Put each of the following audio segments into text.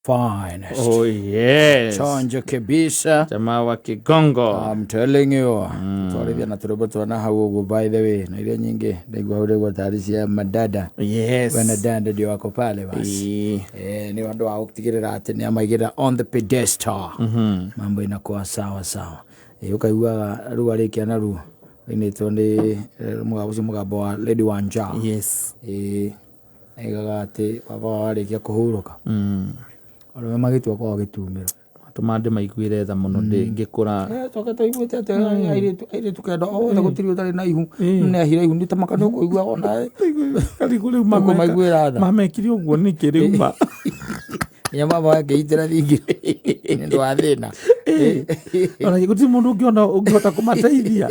finest. Oh yes. Chonjo kabisa. Jamaa wa Kigongo. I'm telling you. Twarithia na turoboto na hau by the way. Na ile nyingi ndigwa ule tarisi ya madada. Yes. Wana dada ndio wako pale basi. Ni wando wa kutigirira ati ni amaigira on the pedestal. Mambo inakuwa sawa sawa. Ukaigua ruwa rekia na ruwa. Ini tonde mugambo wa Lady Wanja. Yes. Egaga ati baba warekia kuhuruka. Oro magitwa kwa gitumira. Tumande maiguire tha muno ngikura. Toka toiguite ati aire tukenda o gutiri utari na ihu. Ne ahira ihu nitamaka no kuigua ona. Kali kule mama maiguira tha. Mama ekiri uguo ni kirima. Nyama ba geitira thingi. Ndo athina. Ona guti mundu ngiona ungihota kumateithia.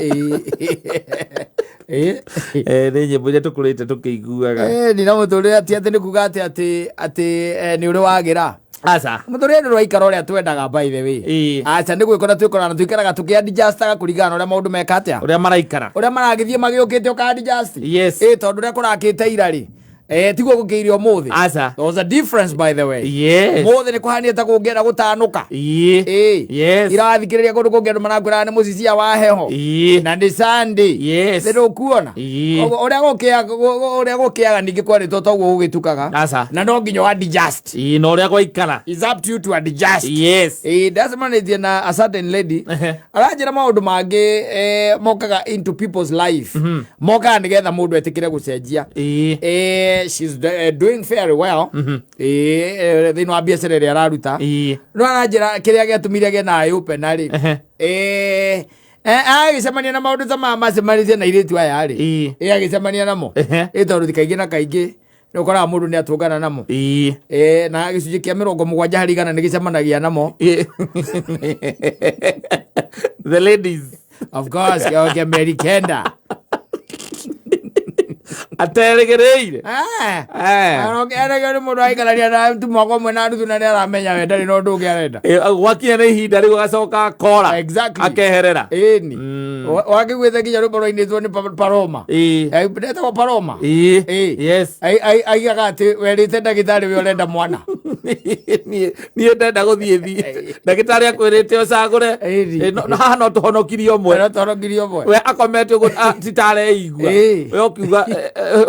Renye buje tukurite tukiguaga. Ni na muture ati ni kugate ati ni uri wagira. Asa. Muture ni rwaikara uria twendaga by the way. Acha ndi gwikora twikora na twikaraga tukiadjustaga kurigana uria maundu mekate a. Uria maraikara. Uria maragithie magiukite ukadjust. Yes. Tondu uria kurakite irari. Tiguo gukiirio muthi. Asa. There was a difference by the way. Yes. Muthi ni kuhania ta kungienda gutanuka. Yes. Irathikiriria kundu kungienda manakwira ni mucisia wa heho. Na ndi Sunday. Yes. Ndio kuona. Uria gukiaga ningi kwaritwo toguo ugitukaga. Asa. Na no nginyo adjust. No uria gwaikara. It's up to you to adjust. Yes. That's manage na a certain lady. Arajira maundu mangi mokaga into people's life. Mokaga nigetha mundu etikire gucenjia. She's doing very well. Thino wa biacara ria araruta. No arajira kiria giatumire ge na open ari. Agicemania na maundu ta macemanirie na iritu aya ari. Agicemania namo. Tondu thikaingi na kaingi ukora mundu ni atungana namo. Na agicunji kia 70 harĩ 100 ni gicemanagia namo. The ladies. Of course, okay, Mary Kenda. Ateregereire. Arogere mundu aikararia na tumoko mwe na nuthu na aramenya we ndari no ndu ngiarenda. Wakinya na ihinda riu gacoka kora. Exactly. Akeherera. Ni. Wakigwethe kinya ru boroinitwo ni Paloma. Ndeta wa Paloma. Yes. Aigaga ati werite ndagitari we urenda mwana. Ni ndenda guthie. Ndagitari akwirite ocagure. No haha no tuhonokirio mwe. We akomete uguo titare igua. We okiuga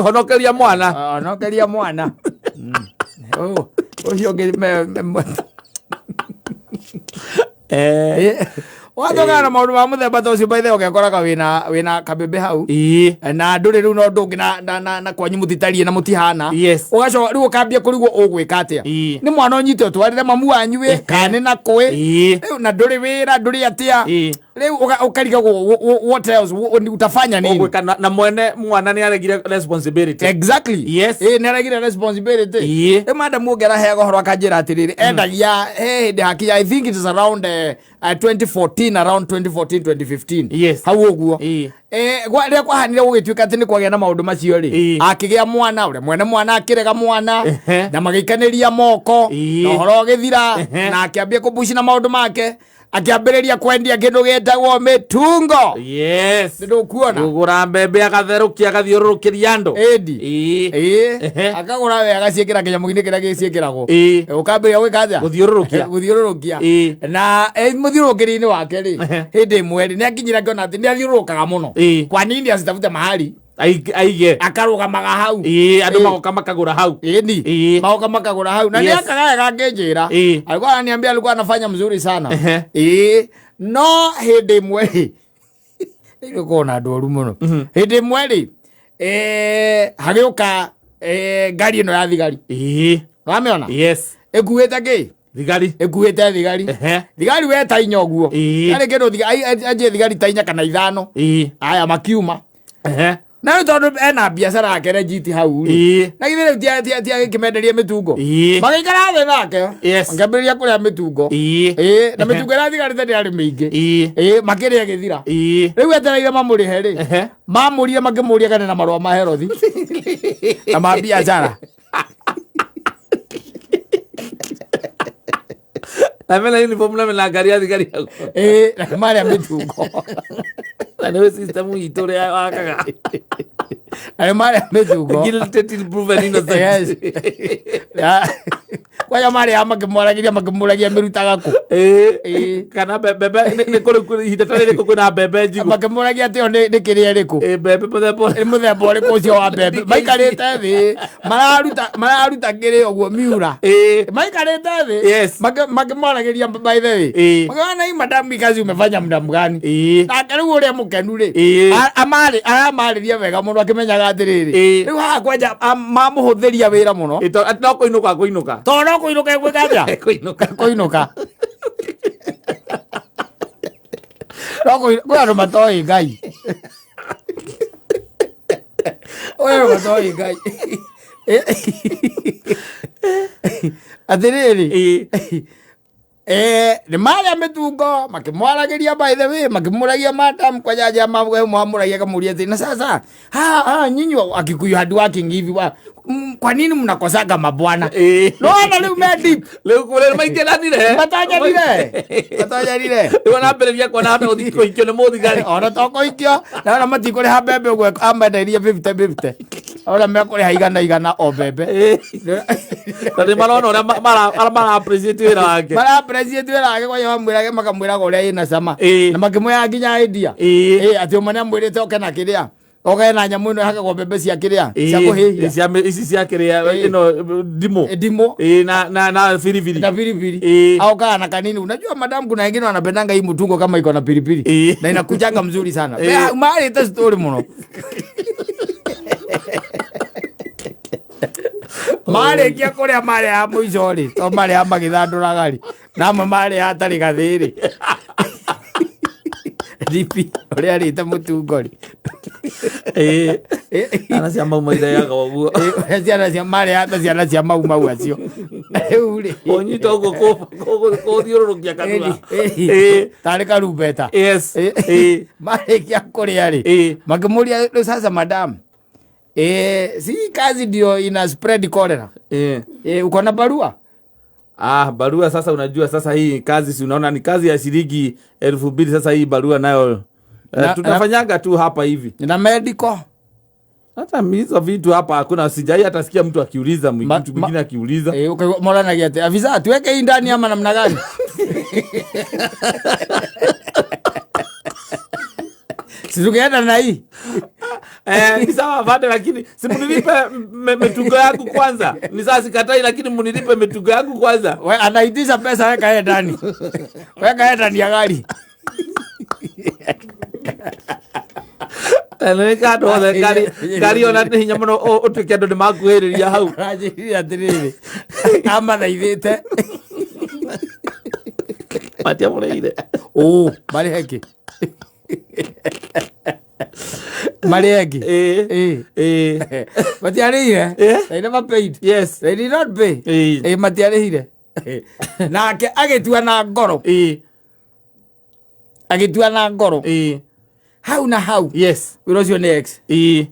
honokeria mwana. Ucio ngi wathoga na maundu ma muthemba ta ucio by the way ugekoraga wina kabebe hau na nduri riu no ndungi na kwanyu mutitarie na mutihana ugacoka riu ukambia kurigwo ugwika atia ni mwana unyite utwarire mamu wanyu we kane na kwe riu na nduri wira nduri atia riu ukariga what else utafanya nini ugwika na mwene mwana ni aregire responsibility. Exactly. Yes. Ni aregire responsibility. Madam ugera hego horo akajira atiriri endagia ndi hakia I think it is around 2014 around 2015. Yes. Hau uguo ria kwahanire gugituika ati ni kwagia na maundu macio ri akigia mwana ure mwene mwana akirega mwana na magikaniria moko na horo githira na akiambia kubushi na maundu make akiambiriria kwendia kindu getagwo mitungo. Yes. Ndio kuona ugura mbembe akatherukia agathiururukiria andu akagura we agaciikira kinya mugini kiria giciikiragwo ukambiria gwikaja guthiururukia na muthiurukiri-ini wake ri hindi imwe ri ni akinyira kiona ati ni athiururukaga muno kwa nini asitafute mahali aige akarugamaga hau andu magoka makagura hau magoka makagura hau na ni akagaya akinjira alikuwa ananiambia alikuwa anafanya mzuri sana no hindi imwe ndio kona andu oru muno hindi imwe ri hagiuka ngari ino ya thigari wamiona ekuite ki ekuite thigari we tainya uguo ari kindu aje thigari tainya kana 5 aya makiuma na tondu ena biacara yake legit hau na githire tia kimenderia mitungo magikara thi nake ngambiria kuria mitungo na mitungo ira thigari thani ari mingi makiria githira riu etereire mamurihe ri mamurire makimuria kana na marua ma herothi na ma biacara na mela uniform na mela gari hau na mari mitungo na no system itore wakaga ale mari mitungo guilty till proven innocent. Yes. kwa ya mari makimwaragiria mirutaga ku kana bebe ni kuri ihinda tari riku kwina bebe njigu makimwaragia atio ni kiria riku bebe muthemba uriku ucio wa bebe maikarite thi mararuta ngiri uguo miura maikarite thi makimwaragiria by the way magana hii madam kazi umefanya muda mgani na kariu uria mukenu ri aramariria wega muno akimenyaga atiriri riu haha kwenja mamuhuthiria wira muno no kuinuka to no kuinuka gwikaja kuinuka no andu matoi ngai matoi ngai atiriri ni maria mitungo makimwaragiria by the way makimuragia madam kwa jaja mwamuragia kamuria tena sasa nyinyi akikuyu hard working hivi kwa nini mnakosaga mabwana no ana leo medip leo kule maikeranire batajanire wana bereria kwa na uthiko ikyo ne muthigari ona toko ikyo na matiko le habebe gwe ambenderia 50-50 ora mekore haigana o bebe tari marona ora mara appreciate wira wake kwa yo mwirage makamwiraga uria ina sama na makimwira nginya idea ati umane mwirite okena kiria ogena nyamu ino haka kwa bebe cia kiria cia kuhihia ici cia kiria ino dimo na pilipili au kana kanini. Unajua madam kuna wengine wanapendanga hii mtungo kama iko na pilipili na inakujanga mzuri sana mali ta story muno mali kia kuria mali ya muico ri to mali ya magithandura gari na mali ya tari gathiri dipi uria rita mutungori ana cia mau maithayaga uguo ciana cia mari hata ciana cia mau acio uri onyita uguo ko thiururukia kanua tari karumbeta yes mari kia kuria ri makimuria sasa madam si kazi ndio ina spread cholera uko na barua barua sasa. Unajua sasa hii kazi si unaona ni kazi ya shilingi 2,000. Sasa hii barua nayo tunafanyaga tu hapa hivi na medical. Hata hizo vitu hapa hakuna, sijai hata sikia mtu akiuliza mtu mwingine akiuliza mbona na giate afisa tuweke hii ndani ama namna gani? Sizugeenda na hii ni sawa bado, lakini simunilipe metugo yangu kwanza. Ni sasa sikatai, lakini munilipe metugo yangu kwanza. Wewe anaitisha pesa, weka yeye ndani. Weka yeye ndani ya gari. Eleka ndo gari ona hinya muno utuke andu nimakuhiriria hau. Rajiri atiriri. Ama thaithite. Patia mureire. Bali heki. Mariagi. Matiarihire? They never paid. Yes. They did not pay. Matiarihire. Nake agitua na ngoro. Agitua na ngoro. How na how? Yes. What's your next?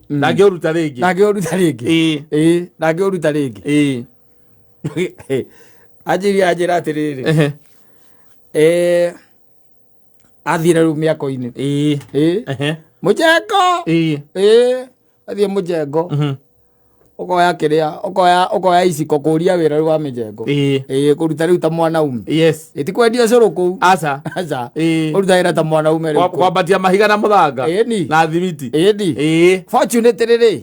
Nageuruta ringi. Nageuruta ringi. Nageuruta ringi. Ajira atiriri. Athire ru miako-ini. Mujengo. Athie mujengo. Okoya kiria, okoya iciko kuria wira wa mijengo. Kuruta riu ta mwana ume. Yes. Itikwendia curu kuu. Aca. Uruta ira ta mwana ume riu. Kwambatia mahiga na muthanga. Na thimiti. Fortunate riri.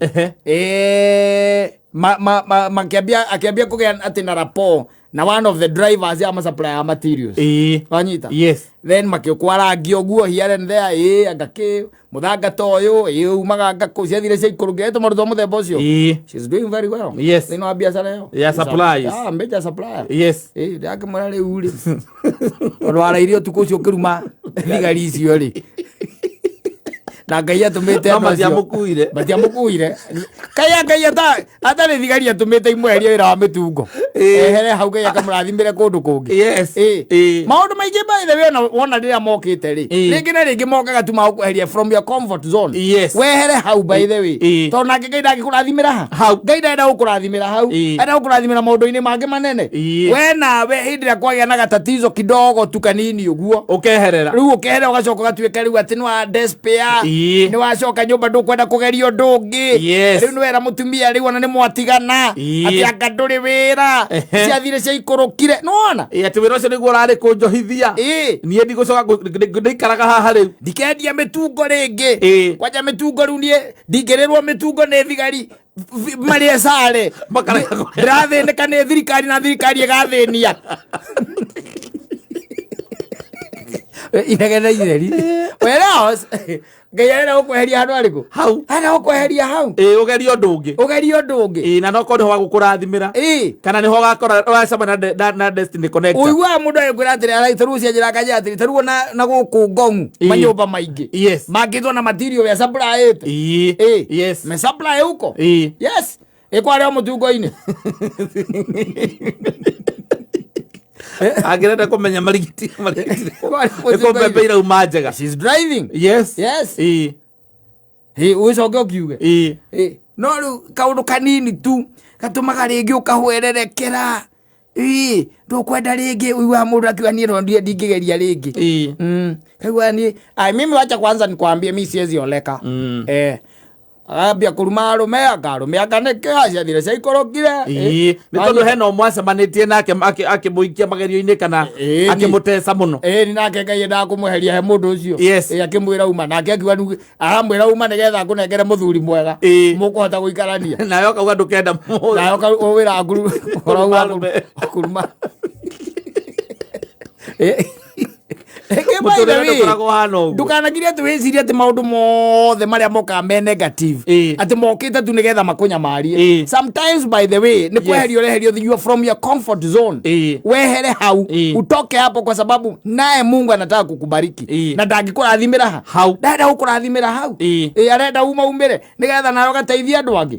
Akiambia kugea ati na rapport na one of the drivers ya supplier materials. Wanyita. Yes. Then makikwara ngioguo here and there agake muthanga toyo umaga ngako ciathire cia ikurugeto maruto muthemba ucio. She's doing very well. Yes. Thino wa biacara yo. Yeah, supplies. Major supplier. Yes. Ndake mwana riu ri. Orwara irio tuko ucio kiruma thigari icio ri. Na Ngai atumite matiamukuire Ngai ata ni thigari atumite imweria wira wa mitungo ehere hau Ngai akamurathimire kundu kungi. Yes. Maundu maingi by the way wona ndiria mokite ri ringi na ringi mokaga tu makuheria from your comfort zone. Yes. Wehere hau by the way to nake Ngai ndagikurathimira hau Ngai ndenda gukurathimira hau enda gukurathimira maundu-ini mangi manene. We nawe hindira kwagia na gatatizo kidogo tu kanini uguo ukeherera riu ukeherera ugacoka gatuika riu ati no despair ni wacoka nyumba ndukwenda kugeria undu ungi riu ni wera mutumia riu ona ni mwatigana ati anga nduri wira ciathire cia ikurukire nona ati wira ucio niguo urari kunjohithia nie ndigucoka ndikaraga haha riu ndikendia mitungo ringi kwanja mitungo riu nie ndingirirwo mitungo ni thigari maria sare ndirathĩnĩka nĩ thirikari na thirikari ĩgathinia inegene ireri wera Ngai arenda gũkweheria handũ harĩkũ hau arenda gũkweheria hau ũgerie ũndũ ũngĩ na no korwo nĩho gagũkũrathimĩra kana nĩho gakora ũracemania na Destiny Connector ũiguaga mũndũ agĩkwĩra atĩrĩ tarĩu cianjĩra kanja atĩrĩ tarĩu na gũkũ Ngong manyũmba maingĩ mangĩthwo na material ya supply me supply huko ĩkwarĩ o mũtungo-inĩ angĩrenda kũmenya marigiti ĩkũmbembe irauma njega she's driving ũcoke ũkiuge no rĩu kaũndũ kanini tu gatũmaga rĩngĩ ũkahwererekera ndũkwenda rĩngĩ ũiguaga mũndũ akiuga niĩ no ndingĩgeria rĩngĩ kaigua niĩ mimi wacha kwanza nikwambie mi siwezi oleka ambia kuruma arume akaneke aciathire cia ikorokire nĩ tondũ hena ũmwe acemanĩtie nake akĩmũikia magerio-inĩ kana akĩmũteca mũno nĩ nake Ngai endaga kũmweheria he mũndũ ũcio akĩmwĩra uma nake akiuga aramwĩra uma nĩgetha akũnengere mũthuri mwega mũkũhota gũikarania nawe ũkauga ndũkenda nawe wĩra kuruma ndukanagirie atĩ wĩcirie atĩ maũndũ mothe marĩa mokaga me negative atĩ mokĩte tu nĩgetha makũnyamarie sometimes by the way nĩ kweherio reherio you are from your comfort zone wehere hau utoke hapo kwa sababu naye Mungu anataka kukubariki na ndangĩkũrathimĩra hau ndenda gũkũrathimĩra hau arenda umĩre nĩgetha nawe ũgateithia andũ angĩ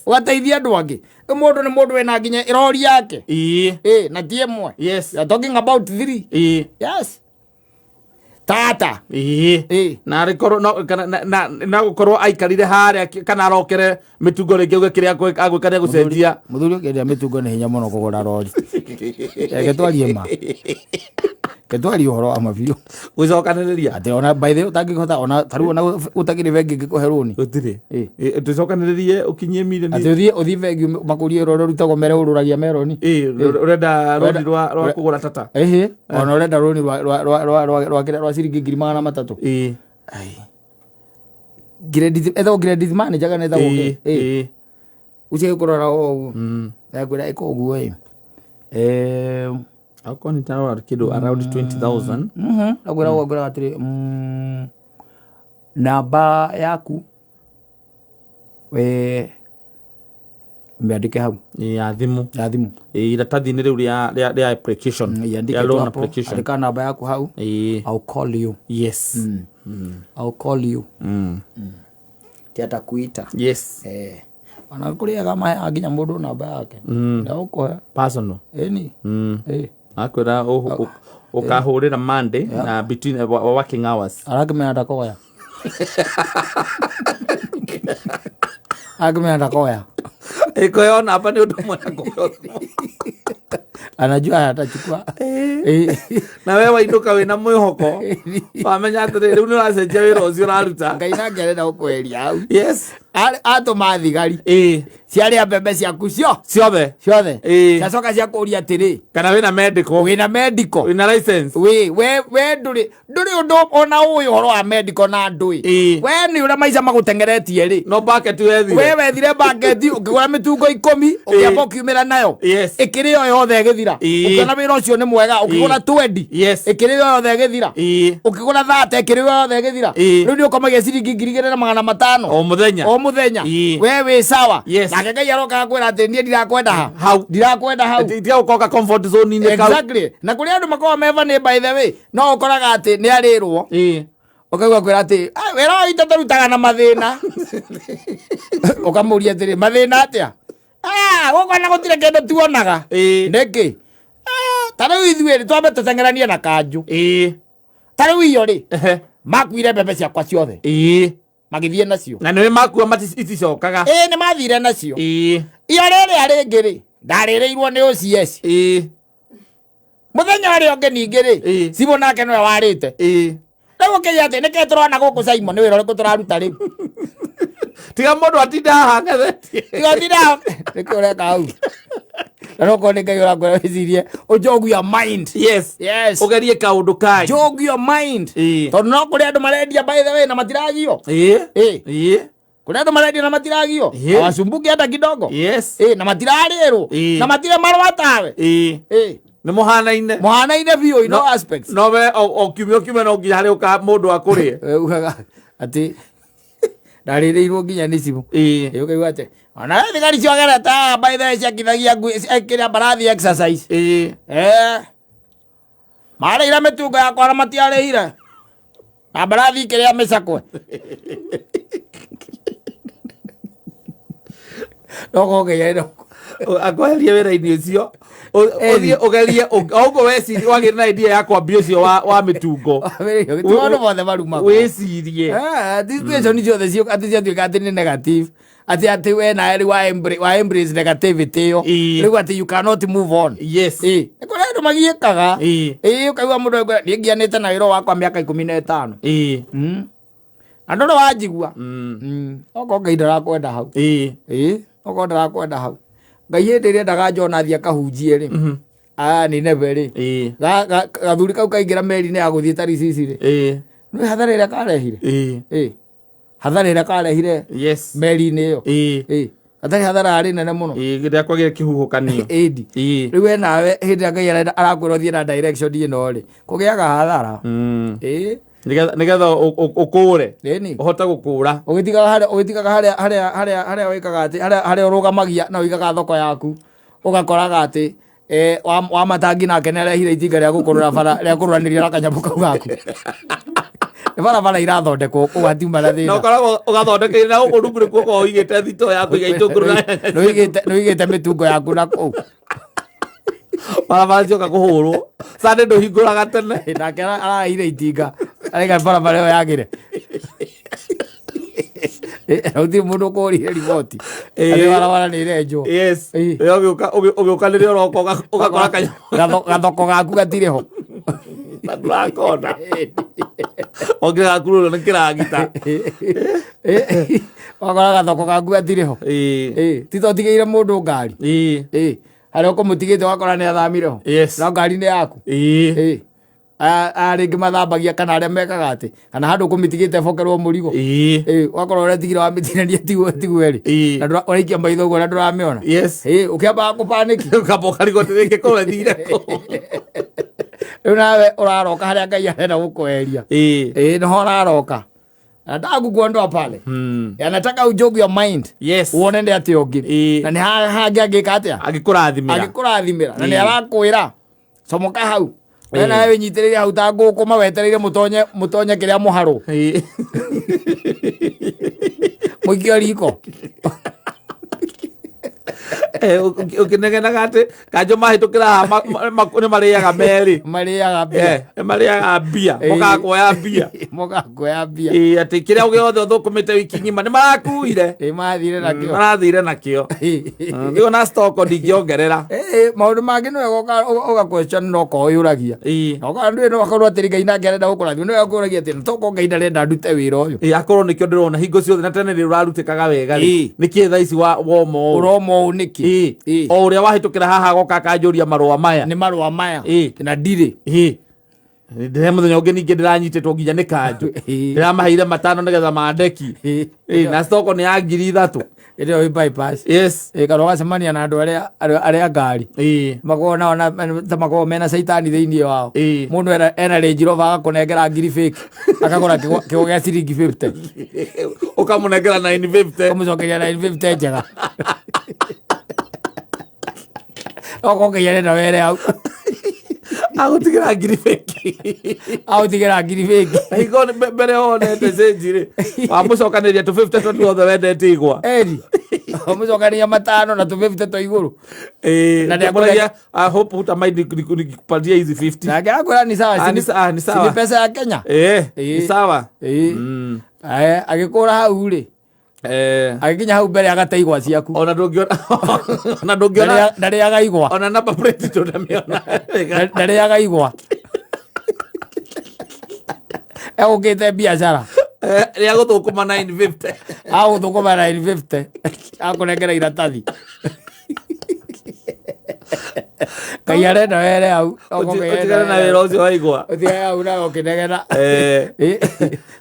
ũgateithia andũ angĩ mũndũ nĩ mũndũ wĩna nginya irori yake na ti ĩmwe you are talking about 3 tata na rĩkorwo na gũkorwo aikarire harĩa kana arokere mĩtungo rĩngĩ uge kĩrĩa agwĩkania gũcenjia mũthuri ũkĩendia mĩtungo nĩ hinya mũno kũgũra rori getwarie ma ketwarie ũhoro wa mabiũ gũcokanĩrĩria atĩ ona by the way ũtangĩhota ona tarĩu ona ũtakĩrĩ bengi ngĩkũhe rũni gũtirĩ tũcokanĩrĩrie ũkinyie milioni atĩ ũthiĩ bengi makũrie rũrĩa rutagwo mere ũrũragia meroni ũrenda rũni rwa kũgũra tata ona ũrenda rũni rwa ciringi 300 grade manager kana etagwo ucie kũrora ũguo ngwĩra ĩka ũguo Ako ni tawa kido around 20,000. Agwera atiri namba yaku mbeandike hau ya thimu iratathi-inĩ rĩu rĩa application ya loan application andika namba yaku hau I'll call you I'll call you tiata kuita ana kuliaga maya nginya mundu namba yake ndaukoya personal ni akwira ukahurira Monday na between working hours arakimenda koya arakimenda koya ikoyona hapa ni undu mwana koyo anajua atachukua na wewe wainduka wina mwihoko wamenya atiri riu ni uracenjia wira ucio uraruta Ngai nake arenda gukweheria hau atũma thigari ciarĩa mbembe ciaku ciothe ciacoka ciakũria atĩrĩ kana wĩna medical wĩna license we ndũrĩ ũndũ ona ũĩ ũhoro wa medical na ndũĩ we nĩ ũrĩa maica magũtengeretie rĩ no bucket wethire we wethire bucket ũkĩgũra mĩtungo 10 ũkĩamba ũkiumĩra nayo ĩkĩrĩ o yothe ĩgĩthira ũkĩona wĩra ũcio nĩ mwega ũkĩgũra 20 ĩkĩrĩ o yothe ĩgĩthira ũkĩgũra 30 ĩkĩrĩ o yothe ĩgĩthira rĩu nĩ ũkomagia ciringi 2,500 o mũthenya we wĩ sawa nake Ngai aroka kwĩra atĩ niĩ ndirakwenda hau tiga gũkoka comfort zone inĩ kau exactly na kũrĩ andũ makoragwo mevani by the way no ũkoraga atĩ nĩ arĩrwo ũkaigua kwĩra atĩ wĩra wa itũ tũrutaga na mathĩna ũkamũria atĩrĩ mathĩna atĩa gũkũ na gũtirĩ kĩndũ tuonaga nĩkĩ ta rĩu ithuĩ twambe tũteng'eranie na kanjũ ta rĩu iyo rĩ makuire mbembe ciakwa ciothe magĩthiĩ nacio na nĩ makua iticokaga nĩ mathire nacio iyo rĩrĩa rĩngĩ rĩ ndarĩrĩirwo nĩ OCS mũthenya ũrĩa ũngĩ ningĩ rĩ Cibũ nake nĩwe warĩte Rĩu ũkĩgĩa atĩ nĩkĩ tũrona gũkũ Simon wĩra ũrĩkũ tũraruta rĩu. Tiga mũndũ atinda haha ng'ethetie. Tiga ũtinda nĩkĩ ũreka hau. Na no kone Ngai ũrakwĩra wĩcirie ũjogu your mind. Yes. Ũgerie kaũndũ kanyu. Jog your mind. Tondũ no kũrĩ andũ marendia by the way na matiragio. Kũrĩ andũ marendia na matiragio. Hawasumbuki hata kidogo. Na matirarĩrwo. Na matire marũa tawe. Nĩ mũhanaine biũ in all aspects. No we o kiumia no nginya harĩ ũka mũndũ akũrĩe. Ugaga atĩ ndarĩrĩirwo nginya nĩ cibũ. Ũkaigua atĩ ona thigari ciogera ta by the way ciakithagia kĩrĩa mbarathi exercise. Marĩire mĩtungo yakwa na matiarĩire. Na mbarathi kĩrĩa mĩcakwe. Noko ũkĩgĩa akweherie wĩra-inĩ ũcio. Ũgerie ũguo wecirie wagĩrĩ na idea ya kwambia ũcio wa mĩtungo. Tiwona mothe maruma. Wĩcirie. Situation ciothe atĩ ciatuĩka atĩ nĩ negative. Ati we na wa embrace negativity yo. Rĩu atĩ you cannot move on. Nĩ kũrĩ andũ magiĩkaga. Ũkaigua mũndũ nĩngianĩte na wĩra wakwa mĩaka 15. Andũ nĩ wanjigua. Okorwo Ngai ndarakwenda hau. Okorwo ndarakwenda hau. Ngai hĩndĩ ĩrĩa ndagajona athiĩ akahunjie rĩ. Nĩ nebe rĩ. Gathuri kau kaingĩra meri-inĩ ya gũthiĩ Tarisisi rĩ. Nĩ hathara ĩrĩa karehire. Hathara ĩrĩa karehire meri-inĩ ĩyo. Hatarĩ hathara arĩ nene mũno. Rĩrĩa kwagĩre kĩhuhũkanio. Rĩu we nawe hĩndĩ ĩrĩa Ngai arakwĩra ũthiĩ na direction ĩno rĩ, kũgĩaga hathara. Nĩgetha ũkũũre. Ũhote gũkũũra. Ũgĩtigaga harĩa wĩkaga atĩ harĩa ũrũgamagia na ũigaga thoko yaku. Ũgakoraga atĩ wa matangi nake nĩ arehire itinga rĩa gũkũrũra bara rĩa kũrũranĩria na kanyamũ kau gaku. Nĩ barabara irathondekwo kũu hatiuma na thĩna. Na ũkoragwo ũgathondekeire na gũkũ rungu nĩkuo ũkoragwo ũigĩte thitoo ya kũiga itũngũrũ. Nĩ ũigĩte mĩtungo yaku na kũu. Barabara cioka kũhũrwo. Sande ndũhingũraga tene. Nake arahire itinga. Araiga barabara ĩyo yagĩre. Gũtirĩ mũndũ ũkũrire riboti. Atĩ barabara nĩ ĩrenjwo. Ũgĩũka rĩrĩa ũroka ũgakora gathoko gaku gatirĩ ho. Ndũrakona. Ongera gakurũrwo nĩ kĩragita. Ũgakora gathoko gaku gatirĩ ho. Tito ũtigĩire mũndũ ngari. Harĩa ũkũmũtigĩte ũgakora nĩ athamire ho. No ngari nĩ yaku. Rĩngĩ mathambagia kana arĩa mekaga atĩ kana handũ ũkũmĩtigĩte bokerwo mũrigo. Ũgakorwo ũrĩa tigire wamĩtinania tigwe rĩ. Na ũraikia maitho ũguo na ndũramĩona. Ũkĩambaga kũpanĩki. Ũkamba ũkarigwo atĩ rĩngĩ kũrĩa thire kũ. Rĩu nawe ũraroka harĩa Ngai arenda gũkweheria. Nĩho ũraroka. Nataka kukuondoa pale. Anataka ujogu your mind. Uone nĩ atĩ ũngĩ. Na nĩ hangĩ angĩka atĩa? Agĩkũrathimĩra. Na nĩ arakwĩra comoka hau. Wena wewe nyitĩrĩire hau ta ngũkũma wetereire mũtonye kĩrĩa mũharũ. Mũikio riko. Ũkĩnegenaga atĩ kanjũ mahĩtũkĩra haha nĩ marĩaga merĩ. Marĩaga mbia. Mokaga kuoya mbia. Atĩ kĩrĩa gĩothe ũthũkũmĩte wiki ng'ima nĩ marakuire. Marathire nakĩo. Nĩguo na stock ndingĩongerera. Maũndũ mangĩ nĩ wega ũga-question no ũyũragia. Ndũĩ no akorwo atĩ Ngai nake arenda gũkũrathima. Nĩ wega ũkũragia atĩ toko Ngai ndarenda ndute wĩra ũyũ. Akorwo nĩkĩo ndĩrona hingo ciothe na tene nĩ ũrarutĩkaga wega rĩ. Nĩkĩ thaa ici woma ũũ. Ũroma ũũ nĩkĩ. O ũrĩa wahĩtũkĩra haha agoka akanjũria marũa maya. Nĩ marũa maya. Na ndirĩ. Ndĩrĩ mũthenya ũngĩ ningĩ ndĩranyitĩtwo nginya nĩ kanjũ. Ndĩramaheire matano nĩgetha mandeki. Na stoko nĩ ya 3,000. Ĩrĩa wĩ bypass. Kana ũgacemania na andũ arĩa ngari. Makoragwo nao ta makoragwo mena caitani thĩinĩ wao. Mũndũ ena Range Rover agakũnengera ngiri fake. Akagũra kĩgũ gĩa ciringi 50. Ũkamũnengera 950. Ũkamũcokeria 950 njega. Okorwo Ngai arenda were hau. Agũtigĩra ngiri fake. Agũtigĩra ngiri fake. Hingo mbere wonete cenji rĩ. Wamũcokanĩria tũ 50 tũ tuothe wendete igwa. Wamũcokanĩria matano na tũ 50 twa igũrũ. Na nĩakũragia I hope hutamainikupatia hizi 50. Na akwĩra ni sawa. Ni sawa. Ni pesa ya Kenya. Ni sawa. Agĩkũra hau rĩ. Agĩkinya hau mbere agate igwa ciaku. Ona ndũngĩona ndarĩaga igwa. Ona number plate ndũnamĩona. Ndarĩaga igwa. egũkĩte biacara rĩa gũthũkũma 950 agũthũkũma 950 akũnengera iratathi Ngai arenda were hau ũtigane na wĩra ũcio waigua ũtigane hau nawe ũkĩnegena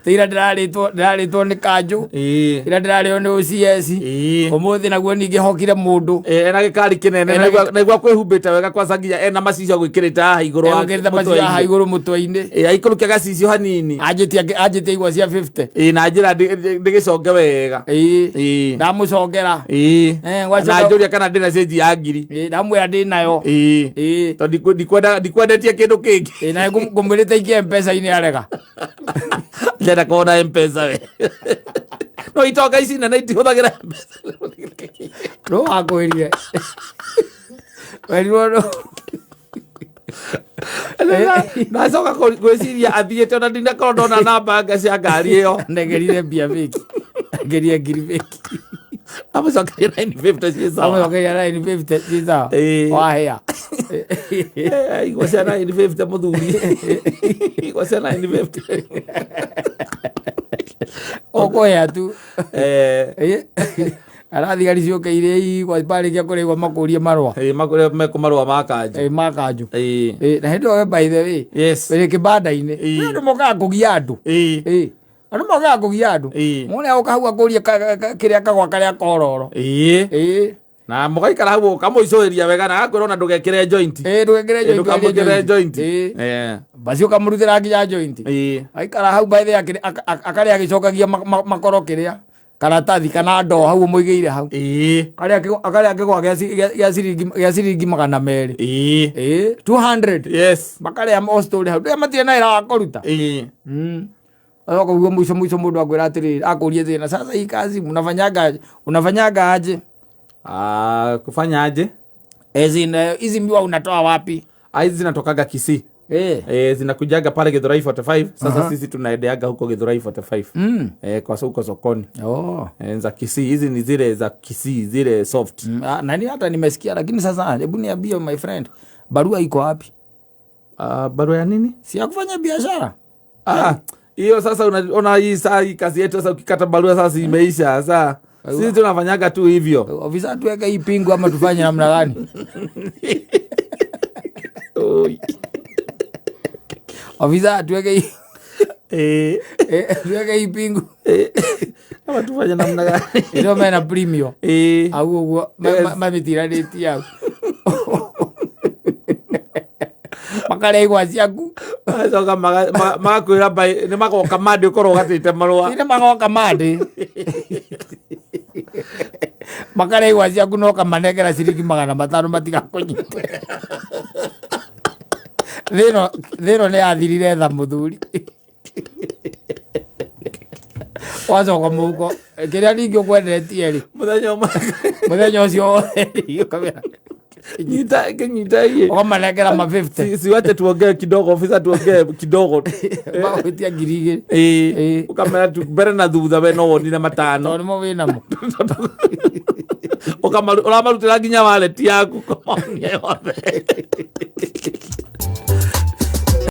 ira ndĩrarĩtwo nĩ kanjũ ira ndĩrarĩo nĩ OCS ũmũthĩ naguo ningĩ hokire mũndũ ena gĩkari kĩnene naigua kwĩhumbĩte wega kwanza nginya ena macicio gwĩkĩrĩte haha igũrũ mũtwe-inĩ aikũrũkia gacicio hanini anjĩtie igua cia 50 na njĩra ndĩgĩconge wega ndamũcongera na njũria kana ndĩna cenji ya ngiri ndamwĩra ndĩnayo tondũ ndikwendetie kĩndũ kĩngĩ na ngũmwĩrĩte ikie M-Pesa-inĩ arega ndĩrenda kuona M-Pesa we no itonga ici nene itihũthagĩra M-Pesa no wakwĩrire werirwo nacoka gwĩciria athiĩte ona ndinakorwo ndona namba nga cia ngari ĩyo ndengerire mbia bĩki ngeria ngiri bĩki amũcokeria 950 ciĩ sawa amũcokeria 950 ciĩ sawa wahĩa igua cia 950 mũthuri igua cia 950 ũkũhĩa tu arathigari ciũkĩire igua barĩkia kũrĩgua makũrie marũa mekũ marũa ma kanjũ na hĩndĩ ĩyo by the way wĩrĩ kĩbanda-inĩ andũ mokaga kũgia andũ andũ mokaga kũgia andũ mone agũka hau akũrie kĩrĩa kagwa karĩa kororo na mũgaikara hau ũkamũicũhĩria wega na agakwĩra ona ndũgekĩre joint ndũkamũkĩre joint basi ũkamũrutĩra nginya joint aikara hau by the way akarĩa agĩcokagia makoro kĩrĩa karatathi kana ndoo hau mũigĩire hau akarĩa akĩgwa gĩa ciringi 200 200 makarĩa mostori hau ndũrĩa matirĩ na wĩra wa kũruta agoka ugo mwisho mũndũ akwĩra atĩrĩrĩ akũrie thĩna sasa hii kazi unafanyanga aje kufanya aje hizi miwa unatoa wapi hizi zinatokaga Kisii zinakujaga pale Githurai 45 sasa sisi tunaendeaga huko Githurai 45 kwa huko sokoni za Kisii hizi ni zile za Kisii zile soft nani hata nimesikia lakini sasa hebu niambie my friend barua iko wapi barua ya nini si ya kufanya biashara hiyo sasa unaona hii saa hii kazi yetu sasa ukikata barua sasa imeisha sasa sisi tunafanyaga tu hivyo ofisa tuweke hii pingu ama tufanye namna gani ofisa tuweke hii tuweke hii pingu ama tufanye namna gani ndio maana premium au uguo mamitiranĩtie au makarĩa igwa ciaku acoka magakwĩra nĩ magoka mandĩ ũkorwo ũgatĩte marũa nĩ magoka mandĩ makarĩa igwa ciaku no kamanengera ciringi 500 matigakũnyite thĩno nĩ yathirire tha mũthuri wacoka mũhuko kĩrĩa ningĩ ũkwendetie rĩ mũthenya ũcio nyita hii ukamanengera 50 siwache tuongee kidogo ofisa tuongee kidogo mawitia ngiri ukamera mbere na thutha we no wonire matano nimo winamo uramarutĩra nginya wallet yaku komonia yothe